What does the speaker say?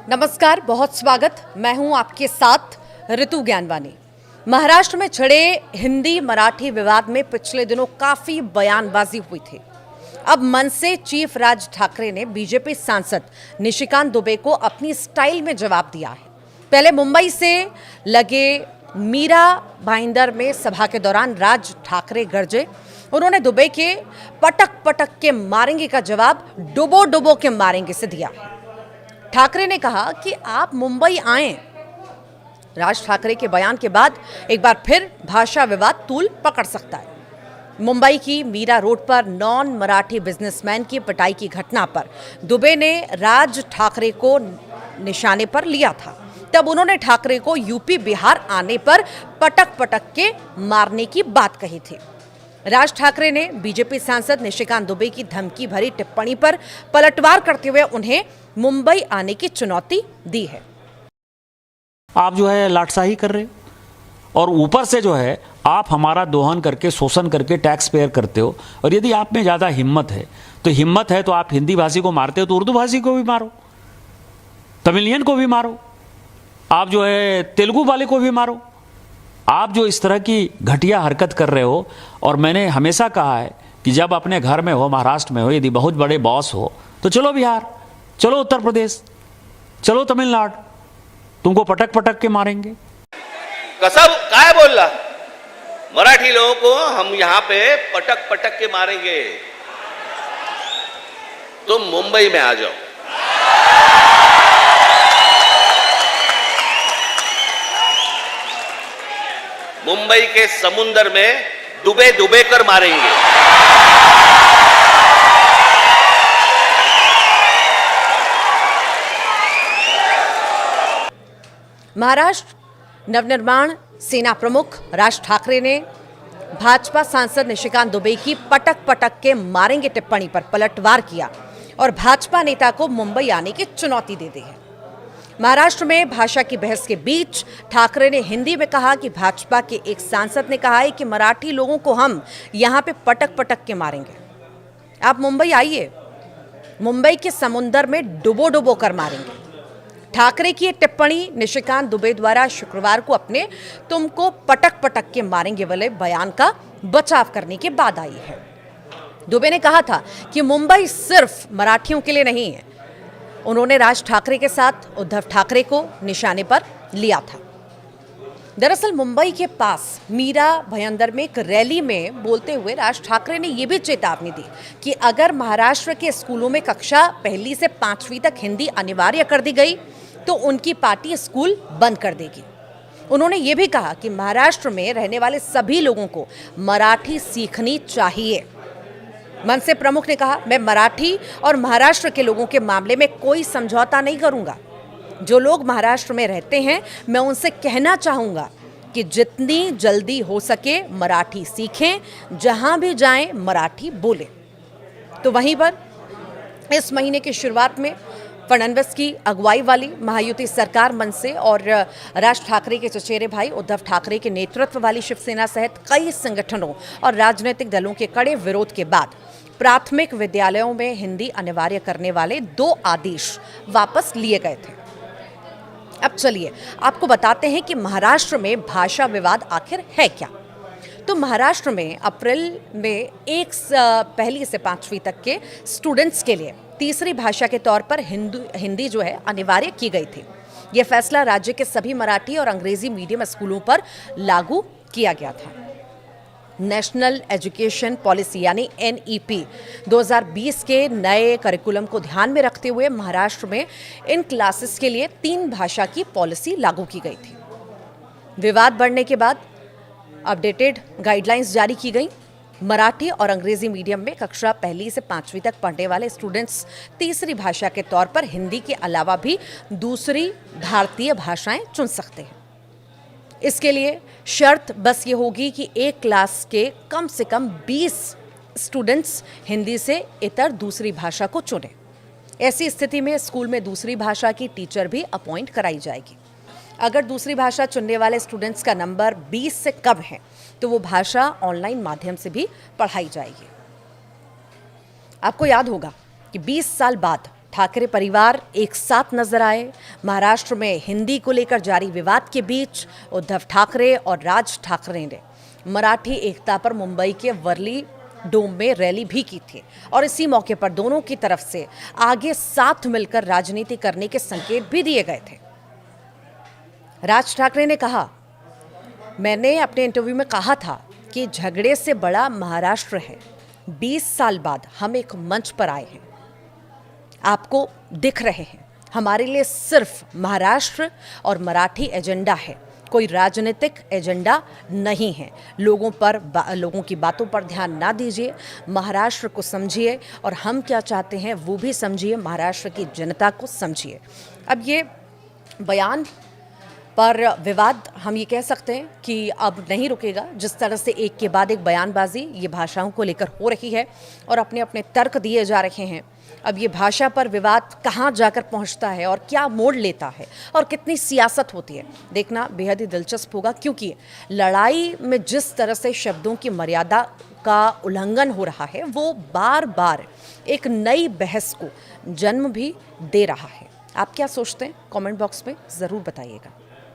नमस्कार, बहुत स्वागत। मैं हूं आपके साथ ऋतु ज्ञानवानी। महाराष्ट्र में छिड़े हिंदी मराठी विवाद में पिछले दिनों काफी बयानबाजी हुई थी। अब मनसे चीफ राज ठाकरे ने बीजेपी सांसद निशिकांत दुबे को अपनी स्टाइल में जवाब दिया है। पहले मुंबई से लगे मीरा भाईंदर में सभा के दौरान राज ठाकरे गरजे। उन्होंने दुबे के पटक पटक के मारेंगे का जवाब डुबो डुबो के मारेंगे से दिया। ठाकरे ने कहा कि आप मुंबई आएं। राज ठाकरे के बयान के बाद एक बार फिर भाषा विवाद तूल पकड़ सकता है। मुंबई की मीरा रोड पर नॉन मराठी बिजनेसमैन की पिटाई की घटना पर दुबे ने राज ठाकरे को निशाने पर लिया था। तब उन्होंने ठाकरे को यूपी बिहार आने पर पटक पटक के मारने की बात कही थी। राज ठाकरे ने बीजेपी सांसद निशिकांत दुबे की धमकी भरी टिप्पणी पर पलटवार करते हुए उन्हें मुंबई आने की चुनौती दी है। आप जो है लाटसाही कर रहे हो और ऊपर से जो है आप हमारा दोहन करके शोषण करके टैक्स पेयर करते हो। और यदि आप में ज़्यादा हिम्मत है तो आप हिंदी भाषी को मारते हो तो उर्दू भाषी को भी मारो, तमिलियन को भी मारो, आप जो है तेलुगु वाले को भी मारो। आप जो इस तरह की घटिया हरकत कर रहे हो, और मैंने हमेशा कहा है कि जब अपने घर में हो, महाराष्ट्र में हो, यदि बहुत बड़े बॉस हो तो चलो बिहार, चलो उत्तर प्रदेश, चलो तमिलनाडु, तुमको पटक पटक के मारेंगे। कसम काय बोलला, मराठी लोगों को हम यहां पे पटक पटक के मारेंगे। तुम मुंबई में आ जाओ, मुंबई के समुंदर में डूबे डूबे कर मारेंगे। महाराष्ट्र नवनिर्माण सेना प्रमुख राज ठाकरे ने भाजपा सांसद निशिकांत दुबे की पटक पटक के मारेंगे टिप्पणी पर पलटवार किया और भाजपा नेता को मुंबई आने की चुनौती दे दी है। महाराष्ट्र में भाषा की बहस के बीच ठाकरे ने हिंदी में कहा कि भाजपा के एक सांसद ने कहा है कि मराठी लोगों को हम यहां पे पटक पटक के मारेंगे। आप मुंबई आइए, मुंबई के समुंदर में डुबो डुबो कर मारेंगे। ठाकरे की ये टिप्पणी निशिकांत दुबे द्वारा शुक्रवार को अपने तुमको पटक पटक के मारेंगे वाले बयान का बचाव करने के बाद आई है। दुबे ने कहा था कि मुंबई सिर्फ मराठियों के लिए नहीं है। उन्होंने राज ठाकरे के साथ उद्धव ठाकरे को निशाने पर लिया था। दरअसल मुंबई के पास मीरा भाईंदर में एक रैली में बोलते हुए राज ठाकरे ने यह भी चेतावनी दी कि अगर महाराष्ट्र के स्कूलों में कक्षा 1 से 5वीं तक हिंदी अनिवार्य कर दी गई तो उनकी पार्टी स्कूल बंद कर देगी। उन्होंने ये भी कहा कि महाराष्ट्र में रहने वाले सभी लोगों को मराठी सीखनी चाहिए। मनसे प्रमुख ने कहा, मैं मराठी और महाराष्ट्र के लोगों के मामले में कोई समझौता नहीं करूंगा। जो लोग महाराष्ट्र में रहते हैं मैं उनसे कहना चाहूंगा कि जितनी जल्दी हो सके मराठी सीखें, जहां भी जाएं मराठी बोलें। तो वहीं पर इस महीने की शुरुआत में फडणवीस की अगुवाई वाली महायुति सरकार मनसे और राज ठाकरे के चचेरे भाई उद्धव ठाकरे के नेतृत्व वाली शिवसेना सहित कई संगठनों और राजनीतिक दलों के कड़े विरोध के बाद प्राथमिक विद्यालयों में हिंदी अनिवार्य करने वाले 2 आदेश वापस लिए गए थे। अब चलिए आपको बताते हैं कि महाराष्ट्र में भाषा विवाद आखिर है क्या। तो महाराष्ट्र में अप्रैल में 1 से 5वीं तक के स्टूडेंट्स के लिए तीसरी भाषा के तौर पर हिंदी जो है अनिवार्य की गई थी। यह फैसला राज्य के सभी मराठी और अंग्रेजी मीडियम स्कूलों पर लागू किया गया था। नेशनल एजुकेशन पॉलिसी यानी NEP 2020 के नए करिकुलम को ध्यान में रखते हुए महाराष्ट्र में इन क्लासेस के लिए 3 भाषा की पॉलिसी लागू की गई थी। विवाद बढ़ने के बाद अपडेटेड गाइडलाइंस जारी की गई। मराठी और अंग्रेजी मीडियम में कक्षा 1 से 5वीं तक पढ़ने वाले स्टूडेंट्स तीसरी भाषा के तौर पर हिंदी के अलावा भी दूसरी भारतीय भाषाएं चुन सकते हैं। इसके लिए शर्त बस ये होगी कि एक क्लास के कम से कम 20 स्टूडेंट्स हिंदी से इतर दूसरी भाषा को चुनें। ऐसी स्थिति में स्कूल में दूसरी भाषा की टीचर भी अपॉइंट कराई जाएगी। अगर दूसरी भाषा चुनने वाले स्टूडेंट्स का नंबर 20 से कम है तो वो भाषा ऑनलाइन माध्यम से भी पढ़ाई जाएगी। आपको याद होगा कि 20 साल बाद ठाकरे परिवार एक साथ नजर आए। महाराष्ट्र में हिंदी को लेकर जारी विवाद के बीच उद्धव ठाकरे और राज ठाकरे ने मराठी एकता पर मुंबई के वर्ली डोम में रैली भी की थी और इसी मौके पर दोनों की तरफ से आगे साथ मिलकर राजनीति करने के संकेत भी दिए गए थे। राज ठाकरे ने कहा, मैंने अपने इंटरव्यू में कहा था कि झगड़े से बड़ा महाराष्ट्र है। 20 साल बाद हम एक मंच पर आए हैं, आपको दिख रहे हैं। हमारे लिए सिर्फ महाराष्ट्र और मराठी एजेंडा है, कोई राजनीतिक एजेंडा नहीं है। लोगों की बातों पर ध्यान ना दीजिए, महाराष्ट्र को समझिए और हम क्या चाहते हैं वो भी समझिए, महाराष्ट्र की जनता को समझिए। अब ये बयान पर विवाद हम ये कह सकते हैं कि अब नहीं रुकेगा। जिस तरह से एक के बाद एक बयानबाजी ये भाषाओं को लेकर हो रही है और अपने अपने तर्क दिए जा रहे हैं, अब ये भाषा पर विवाद कहाँ जाकर पहुँचता है और क्या मोड़ लेता है और कितनी सियासत होती है, देखना बेहद ही दिलचस्प होगा। क्योंकि लड़ाई में जिस तरह से शब्दों की मर्यादा का उल्लंघन हो रहा है वो बार बार एक नई बहस को जन्म भी दे रहा है। आप क्या सोचते हैं? कमेंट बॉक्स में ज़रूर बताइएगा।